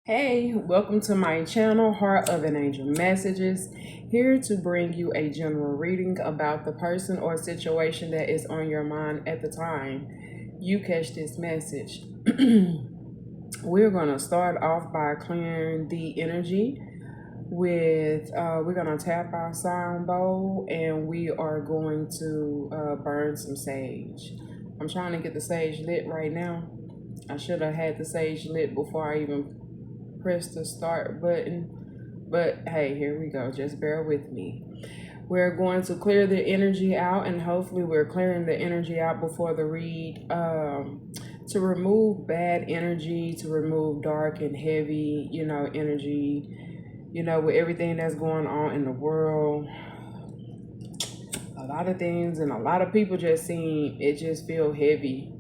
Hey, welcome to my channel, Heart of an Angel Messages, here to bring you a general reading about the person or situation that is on your mind at the time you catch this message. We're going to start off by clearing the energy with, we're going to tap our sound bowl and we are going to burn some sage. I'm trying to get the sage lit right now. I should have had the sage lit before I even press the start button, but hey, here we go. Just bear with me. We're going to clear the energy out, and hopefully we're clearing the energy out before the read, to remove bad energy, to remove dark and heavy energy, with everything that's going on in the world. A lot of things and a lot of people just feel heavy,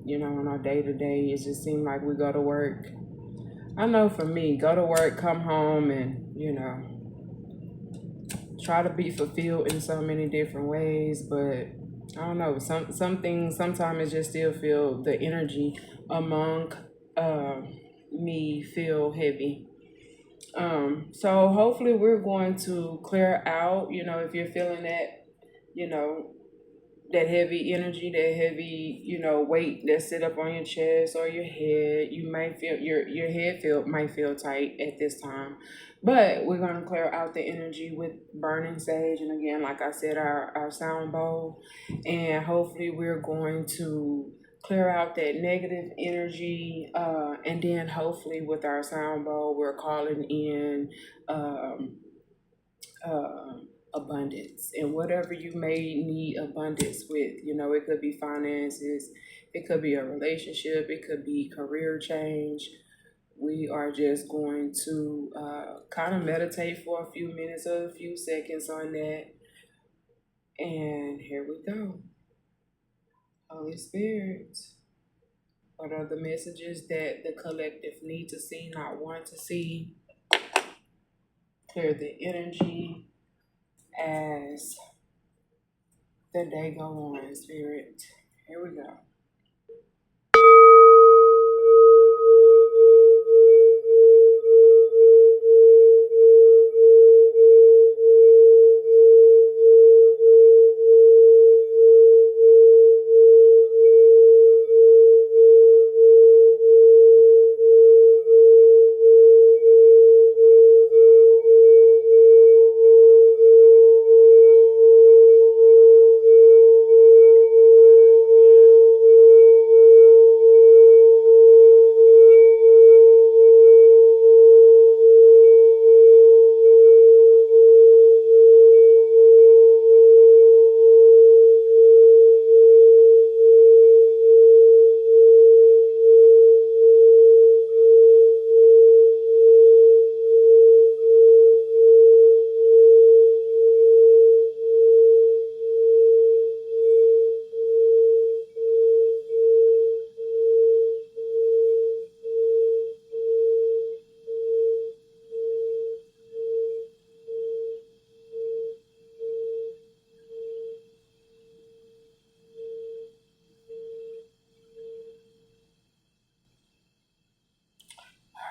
on our day to day. It just seems like we go to work. I know for me, go to work, come home, and try to be fulfilled in so many different ways. But I don't know, some things sometimes it just still feel the energy among uh, me feel heavy. So hopefully we're going to clear out. If you're feeling that, you know, that heavy energy, that heavy, weight that sit up on your chest or your head. You might feel your head might feel tight at this time. But we're gonna clear out the energy with burning sage, and again, like I said, our sound bowl. And hopefully we're going to clear out that negative energy, and then hopefully with our sound bowl we're calling in um, abundance and whatever you may need abundance with. It could be finances, it could be a relationship, it could be career change. We are just going to kind of meditate for a few minutes or a few seconds on that. And here we go. Holy Spirit, what are the messages that the collective need to see, not want to see? Clear the energy as the day go on, Spirit. Here we go.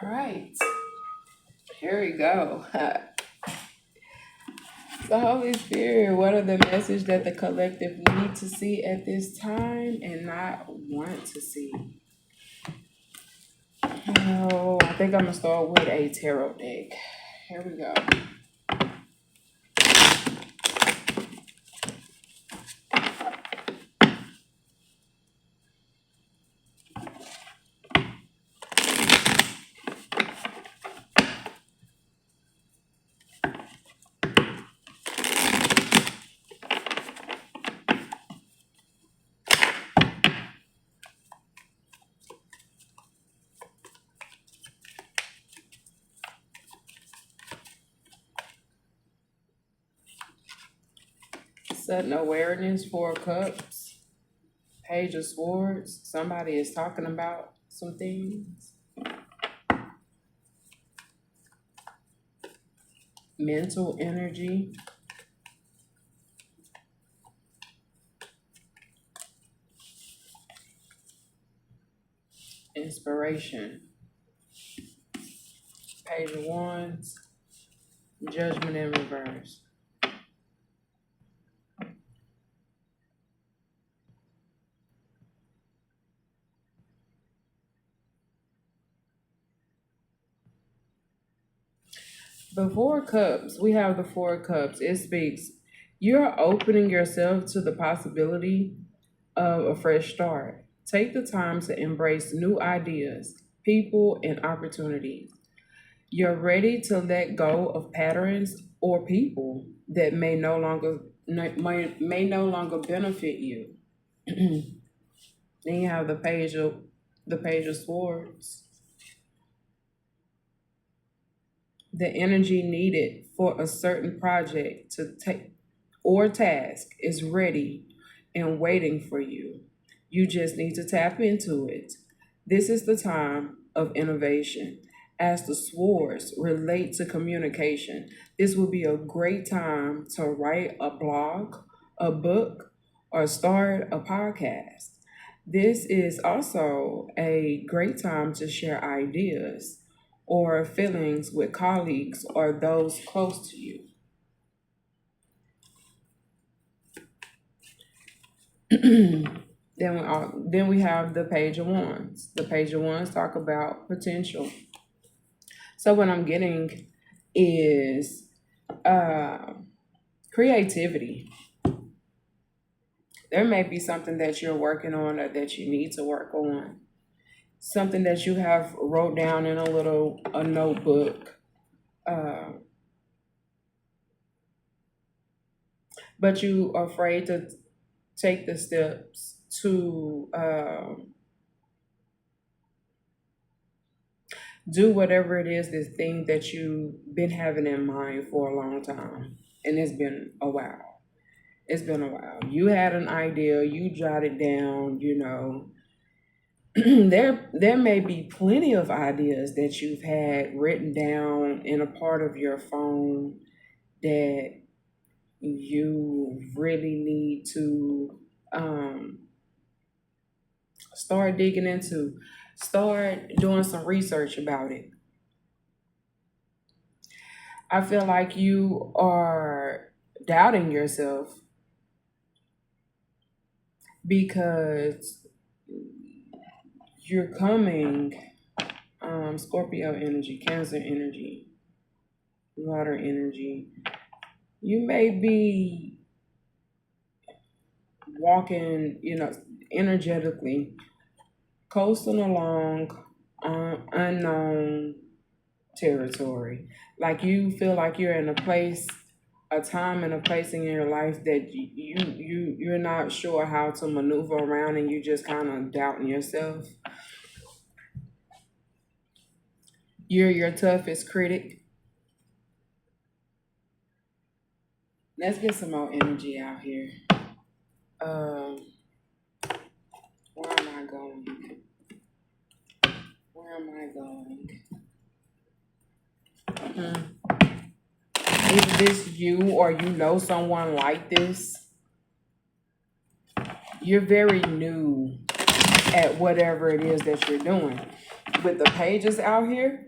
All right, here we go. The Holy Spirit, what are the message that the collective need to see at this time and not want to see? Oh, I think I'm gonna start with a tarot deck. Here we go. Sudden awareness, Four of Cups, Page of Swords. Somebody is talking about some things. Mental energy. Inspiration. Page of Wands, Judgment in reverse. The Four Cups, we have the Four Cups. It speaks, you're opening yourself to the possibility of a fresh start. Take the time to embrace new ideas, people, and opportunities. You're ready to let go of patterns or people that may no longer benefit you. Then you have the Page of Swords. The energy needed for a certain project to take or task is ready and waiting for you. You just need to tap into it. This is the time of innovation. As the swords relate to communication, this will be a great time to write a blog, a book, or start a podcast. This is also a great time to share ideas or feelings with colleagues or those close to you. Then we have the Page of Wands. The Page of Wands talk about potential. So what I'm getting is uh, creativity. There may be something that you're working on or that you need to work on. Something that you have wrote down in a notebook. Uh, but you are afraid to take the steps to do whatever it is, this thing that you've been having in mind for a long time. And it's been a while. It's been a while. You had an idea, you jotted down, there may be plenty of ideas that you've had written down in a part of your phone that you really need to start digging into. Start doing some research about it. I feel like you are doubting yourself because you're coming, Scorpio energy, Cancer energy, water energy. You may be walking, energetically, coasting along unknown territory. Like you feel like you're in a time and a place in your life that you're not sure how to maneuver around, and you just kind of doubting yourself. You're your toughest critic. Let's get some more energy out here. Um, where am I going? Where am I going? Is this you or you know someone like this? You're very new at whatever it is that you're doing. With the pages out here,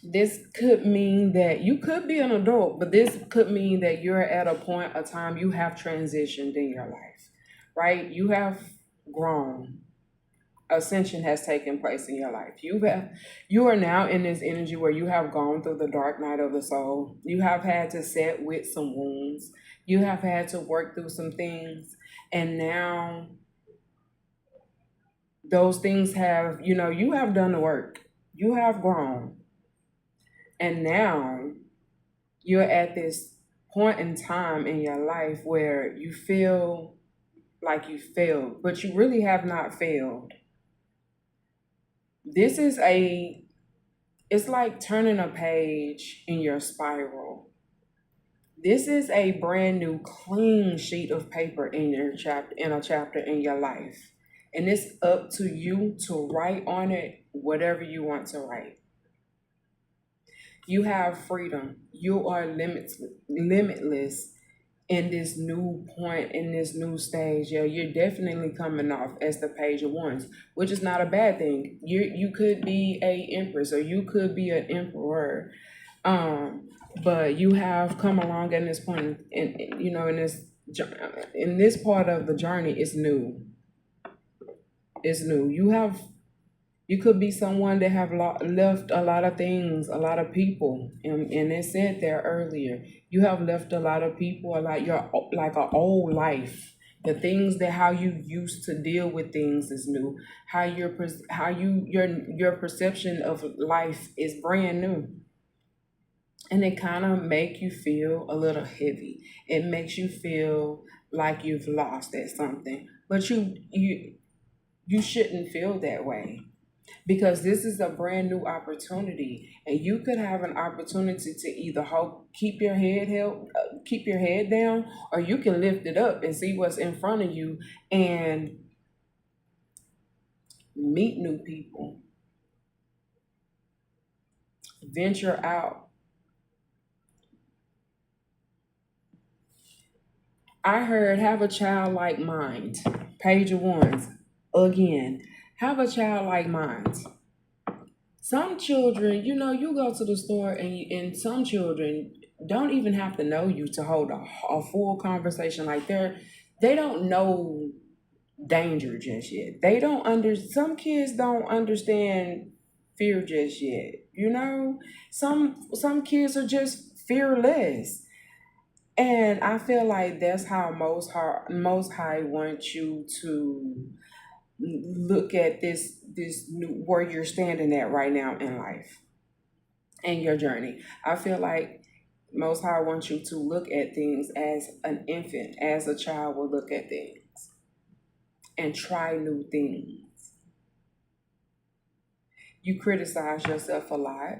this could mean that you could be an adult, but this could mean that you're at a point of time you have transitioned in your life, right? You have grown. Ascension has taken place in your life. You are now in this energy where you have gone through the dark night of the soul. You have had to sit with some wounds. You have had to work through some things, and now those things have, you have done the work. You have grown. And now you're at this point in time in your life where you feel like you failed, but you really have not failed. This is it's like turning a page in your spiral. This is a brand new clean sheet of paper in a chapter in your life. And it's up to you to write on it whatever you want to write. You have freedom. You are limitless in this new point, in this new stage, yeah, you're definitely coming off as the Page of Wands, which is not a bad thing. You could be a empress or you could be an emperor, um, but you have come along in this point, in this part of the journey is new. It's new. You could be someone that have left a lot of things, a lot of people, and it said there earlier. You have left a lot of people, a lot your like an old life. The things that how you used to deal with things is new. Your perception of life is brand new, and it kind of make you feel a little heavy. It makes you feel like you've lost at something, but you shouldn't feel that way because this is a brand new opportunity, and you could have an opportunity to either keep your head down, or you can lift it up and see what's in front of you and meet new people, venture out. I heard have a childlike mind. Page of Wands again. Have a childlike mind. Some children, you go to the store and some children don't even have to know you to hold a full conversation. Like they don't know danger just yet. Some kids don't understand fear just yet. Some kids are just fearless. And I feel like that's how Most High wants you to look at this new where you're standing at right now in life and your journey. I feel like Most High wants you to look at things as an infant, as a child will look at things, and try new things. You criticize yourself a lot,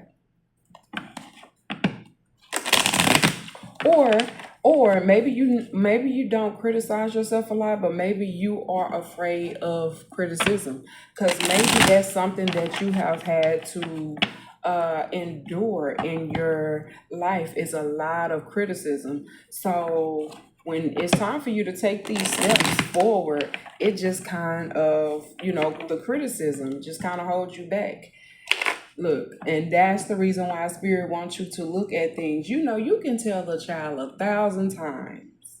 or maybe you don't criticize yourself a lot, but maybe you are afraid of criticism, because maybe that's something that you have had to endure in your life, is a lot of criticism. So when it's time for you to take these steps forward, it just kind of, the criticism just kind of holds you back. Look, and that's the reason why Spirit wants you to look at things. You can tell a child 1,000 times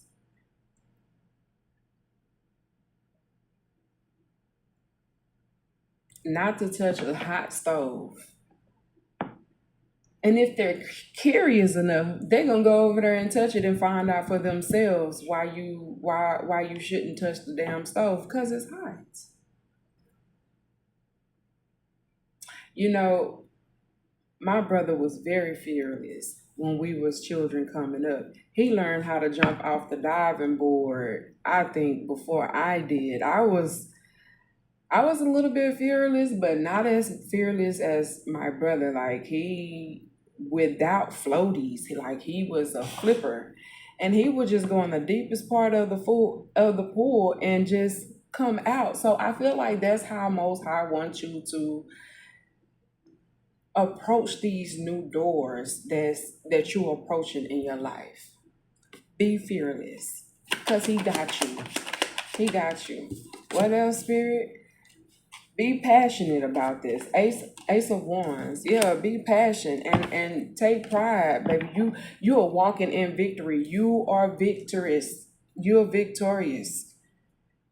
not to touch a hot stove. And if they're curious enough, they're gonna go over there and touch it and find out for themselves why you shouldn't touch the damn stove, because it's hot. You know, my brother was very fearless when we was children coming up. He learned how to jump off the diving board, I think, before I did. I was a little bit fearless, but not as fearless as my brother. Like he, without floaties, he was a flipper, and he would just go in the deepest part of the pool and just come out. So I feel like that's how Most High wants you to approach these new doors that you're approaching in your life. Be fearless, cause He got you. He got you. What else, Spirit? Be passionate about this. Ace of Wands. Yeah, be passionate and take pride, baby. You are walking in victory. You are victorious. You are victorious.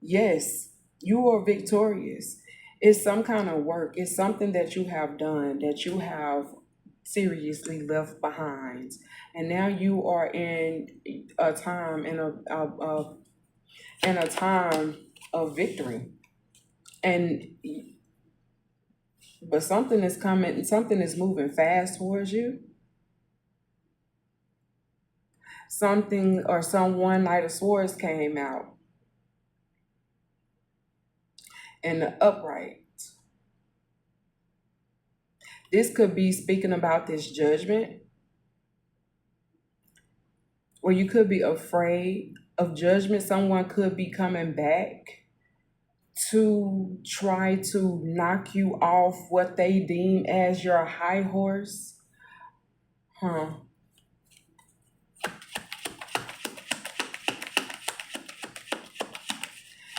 Yes, you are victorious. It's some kind of work. It's something that you have done, that you have seriously left behind, and now you are in a time in a time of victory. And but something is coming. Something is moving fast towards you. Something or someone, Knight of Swords came out in the upright. This could be speaking about this judgment, or you could be afraid of judgment. Someone could be coming back to try to knock you off what they deem as your high horse. Huh.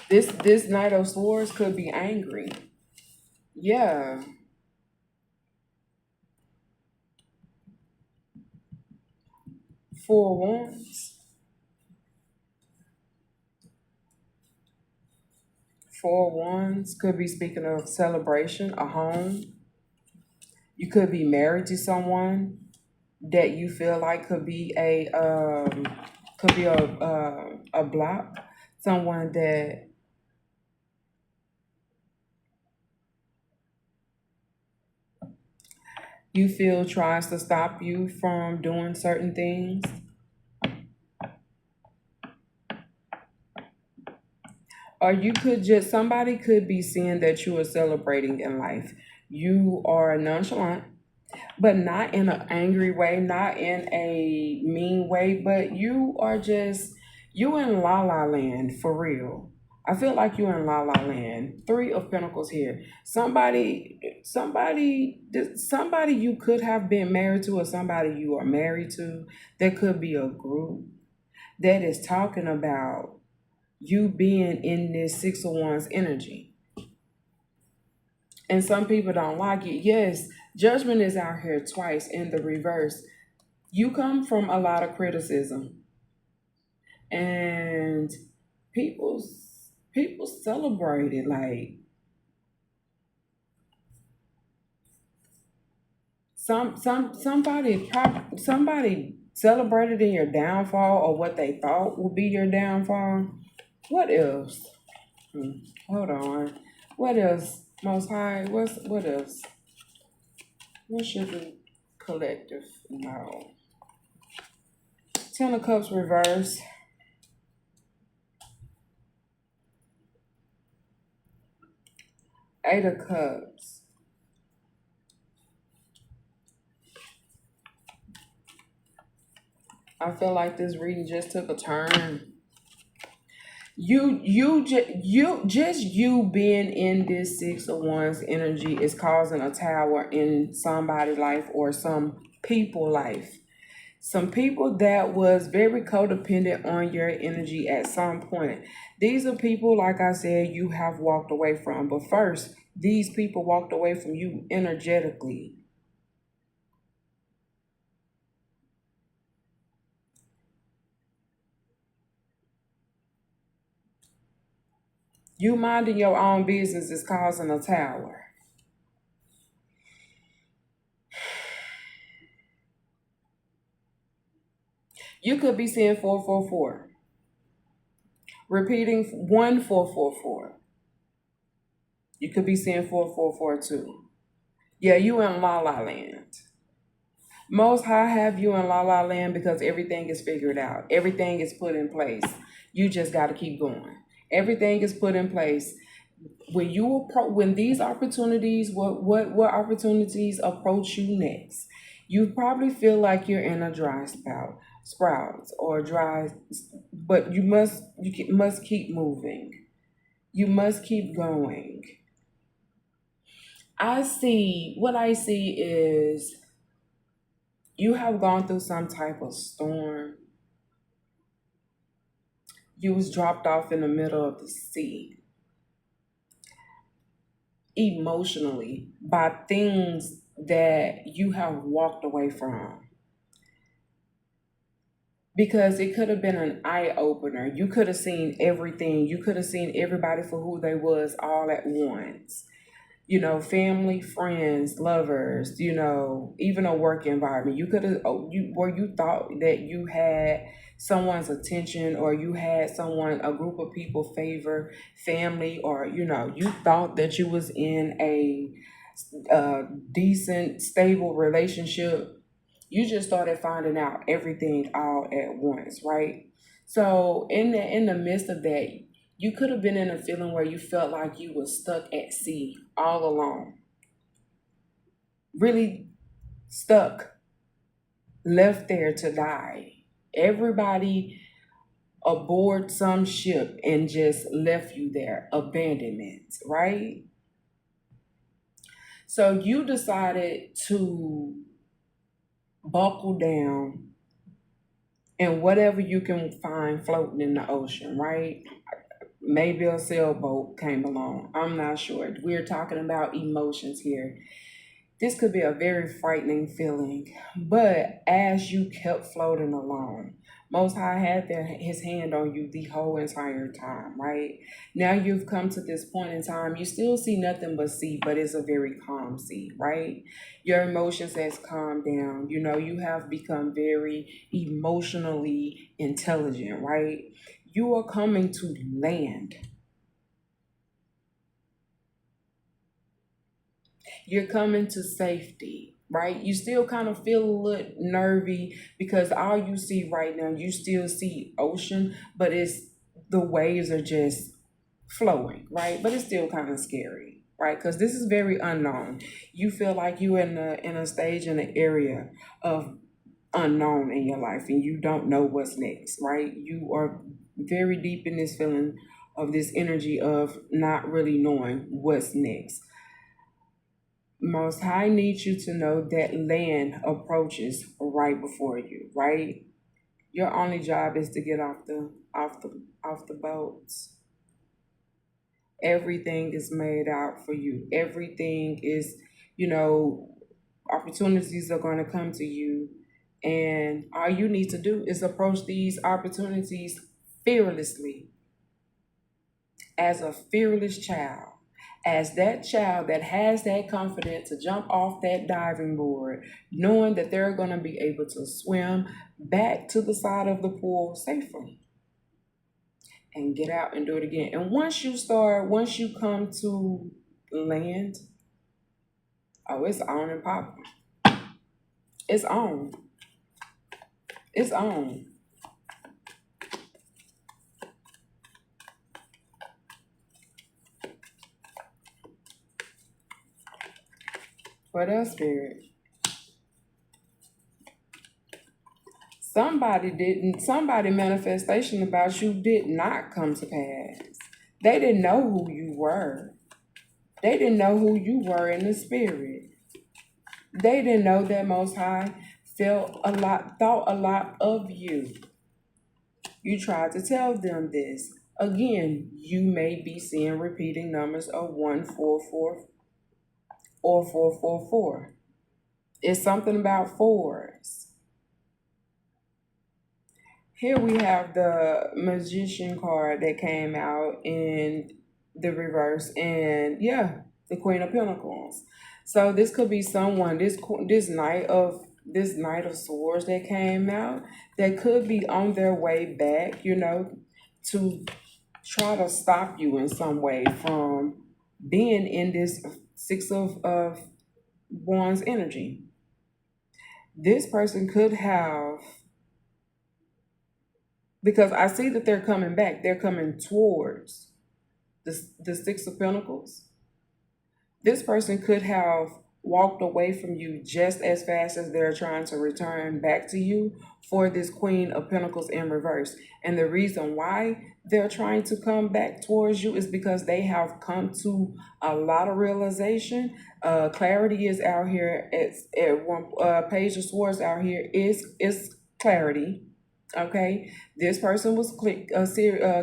This Knight of Swords could be angry. Yeah. Four Wands. Four Wands could be speaking of celebration, a home. You could be married to someone that you feel like could be a block, someone that you feel tries to stop you from doing certain things. Or you could just, somebody could be seeing that you are celebrating in life. You are nonchalant, but not in an angry way, not in a mean way, but you are just, you in la la land for real. I feel like you in la la land. Three of Pentacles here. Somebody you could have been married to, or somebody you are married to. There could be a group that is talking about you being in this Six of Wands energy. And some people don't like it. Yes, Judgment is out here twice in the reverse. You come from a lot of criticism, and people people celebrate it. Like somebody celebrated in your downfall, or what they thought would be your downfall. What else? Hold on. What else? Most High. What else? What should the collective know? Ten of Cups reverse. Eight of Cups. I feel like this reading just took a turn. You being in this Six of Wands energy is causing a tower in somebody's life, or some people life. Some people that was very codependent on your energy at some point. These are people, like I said, you have walked away from. But first, these people walked away from you energetically. You minding your own business is causing a tower. You could be seeing 444. Repeating 1444. You could be seeing 4442. Yeah, you in La La Land. Most High have you in La La Land because everything is figured out. Everything is put in place. You just got to keep going. Everything is put in place. When these opportunities, what opportunities approach you next, you probably feel like you're in a dry sprouts or dry, but must keep moving. You must keep going. What I see is you have gone through some type of storm. You was dropped off in the middle of the sea emotionally by things that you have walked away from. Because it could have been an eye opener. You could have seen everything. You could have seen everybody for who they was all at once. Family, friends, lovers, even a work environment. You could have, where you thought that you had someone's attention, or you had a group of people favor, family, or, you thought that you was in a decent, stable relationship. You just started finding out everything all at once, right? So in the midst of that, you could have been in a feeling where you felt like you were stuck at sea all alone. Really stuck, left there to die. Everybody aboard some ship and just left you there. Abandonment, right? So you decided to buckle down and whatever you can find floating in the ocean, right? Maybe a sailboat came along. I'm not sure. We're talking about emotions here. This could be a very frightening feeling, but as you kept floating along, Most High had his hand on you the whole entire time, right? Now you've come to this point in time, you still see nothing but sea, but it's a very calm sea, right? Your emotions has calmed down. You know, you have become very emotionally intelligent, right? You are coming to land. You're coming to safety, right? You still kind of feel a little nervy because all you see right now, you still see ocean, but it's the waves are just flowing, right? But it's still kind of scary, right? Because this is very unknown. You feel like you're in a stage in an area of unknown in your life, and you don't know what's next, right? You are very deep in this feeling of this energy of not really knowing what's next. Most High needs you to know that land approaches right before you, right? Your only job is to get off the boats. Everything is made out for you. Everything is, you know, opportunities are going to come to you, and all you need to do is approach these opportunities fearlessly, as a fearless child, as that child that has that confidence to jump off that diving board, knowing that they're going to be able to swim back to the side of the pool safely and get out and do it again. And once you come to land, oh, it's on and popping. It's on. It's on. What else, Spirit? Somebody manifestation about you did not come to pass. They didn't know who you were. They didn't know who you were in the spirit. They didn't know that Most High thought a lot of you. You tried to tell them this. Again, you may be seeing repeating numbers of 144 or 444. It's something about fours. Here we have the Magician card that came out in the reverse, and yeah, the Queen of Pentacles. So this could be someone this Knight of Swords that came out that could be on their way back, to try to stop you in some way from being in this Six of Wands energy. This person could have, because I see that they're coming back. They're coming towards the Six of Pentacles. This person could have walked away from you just as fast as they're trying to return back to you for this Queen of Pentacles in reverse. And the reason why they're trying to come back towards you is because they have come to a lot of realization. Clarity is out here. It's at one Page of Swords out here is clarity. Okay, this person was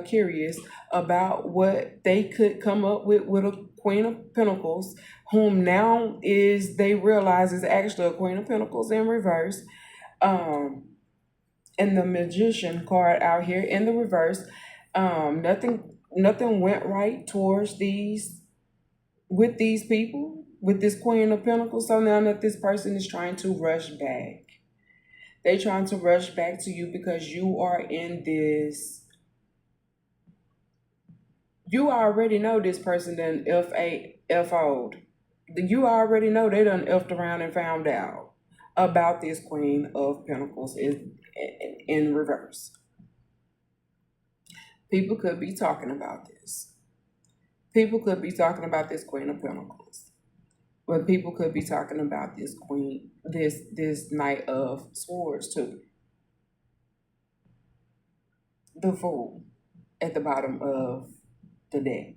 curious about what they could come up with a Queen of Pentacles, whom now is they realize is actually a Queen of Pentacles in reverse. Um, and the Magician card out here in the reverse. Nothing went right towards these people with this Queen of Pentacles. So now that this person is trying to rush back. They trying to rush back to you because you are in this. You already know this person done FO'd. You already know they done effed around and found out about this Queen of Pentacles in reverse. People could be talking about this. People could be talking about this Queen of Pentacles. But people could be talking about this Knight of Swords too. The Fool at the bottom of the deck,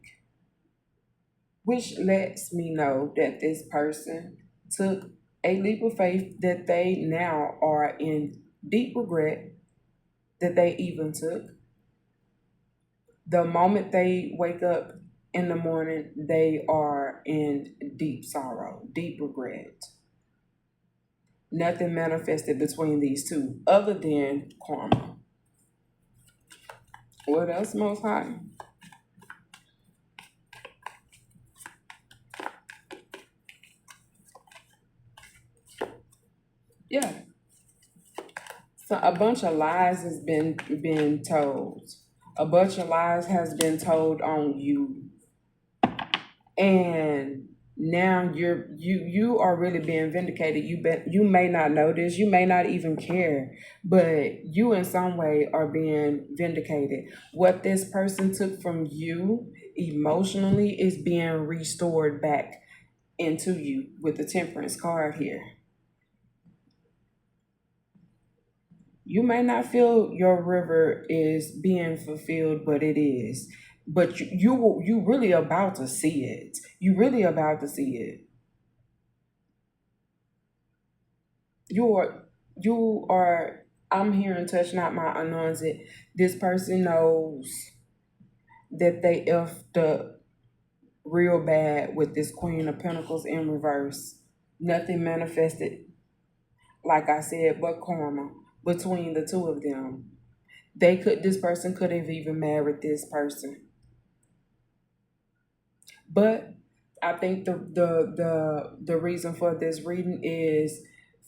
which lets me know that this person took a leap of faith, that they now are in deep regret that they even took The moment they wake up in the morning, they are in deep sorrow, deep regret. Nothing manifested between these two other than karma. What else, Most High? Yeah. So a bunch of lies has been told. A bunch of lies has been told on you, and now you are really being vindicated. You may not know this, you may not even care, but you in some way are being vindicated. What this person took from you emotionally is being restored back into you with the Temperance card here. You may not feel your river is being fulfilled, but it is. But you really about to see it. You really about to see it. You are I'm hearing touch not my anointed. This person knows that they effed up real bad with this Queen of Pentacles in reverse. Nothing manifested, like I said, but karma between the two of them. This person could have even married this person. But I think the reason for this reading is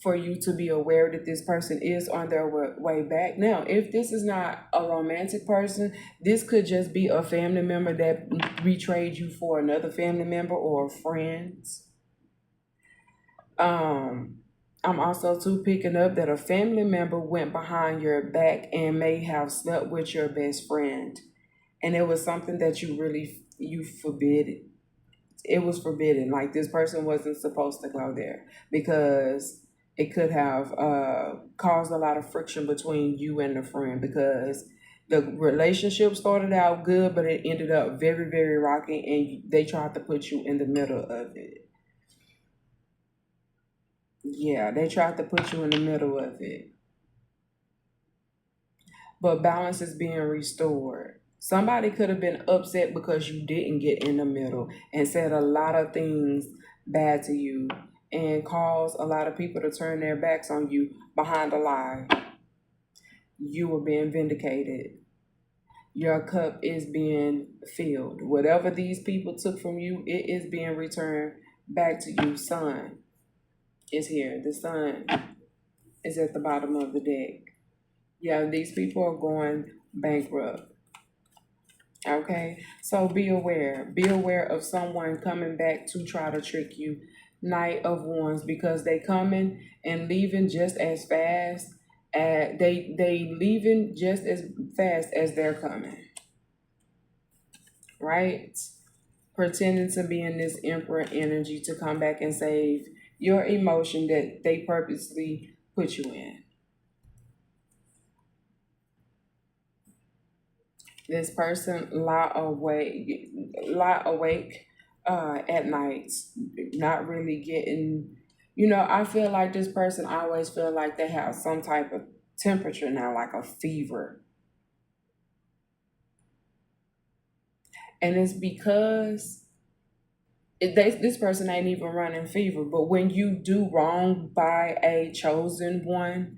for you to be aware that this person is on their way back. Now, if this is not a romantic person, this could just be a family member that betrayed you for another family member or friends. I'm also too picking up that a family member went behind your back and may have slept with your best friend, and it was something that you forbid. It was forbidden. Like this person wasn't supposed to go there because it could have caused a lot of friction between you and the friend, because the relationship started out good, but it ended up very, very rocky, and they tried to put you in the middle of it. Yeah, they tried to put you in the middle of it. But balance is being restored. Somebody could have been upset because you didn't get in the middle and said a lot of things bad to you and caused a lot of people to turn their backs on you behind a lie. You were being vindicated. Your cup is being filled. Whatever these people took from you, it is being returned back to you. Sun is here. The sun is at the bottom of the deck. Yeah, these people are going bankrupt. Okay, so be aware. Be aware of someone coming back to try to trick you. Knight of Wands, because they coming and leaving just as fast. They leaving just as fast as they're coming. Right? Pretending to be in this Emperor energy to come back and save your emotion that they purposely put you in. This person lie awake at night, not really getting. I feel like this person, I always feel like they have some type of temperature now, like a fever, and it's because this person ain't even running fever. But when you do wrong by a chosen one,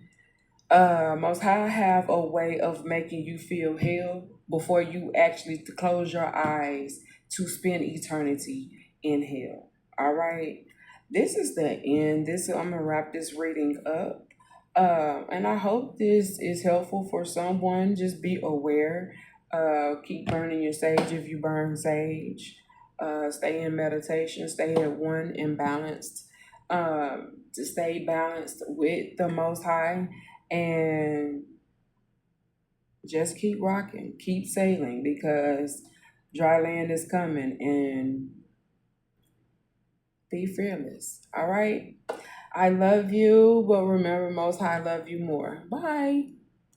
Most High have a way of making you feel hell before you actually close your eyes to spend eternity in hell. All right, this is the end. I'm gonna wrap this reading up. And I hope this is helpful for someone. Just be aware. Keep burning your sage if you burn sage. Stay in meditation. Stay at one and balanced. To stay balanced with the Most High, and just keep rocking, keep sailing, because dry land is coming, and be fearless. All right. I love you, but remember, Most High love you more. Bye.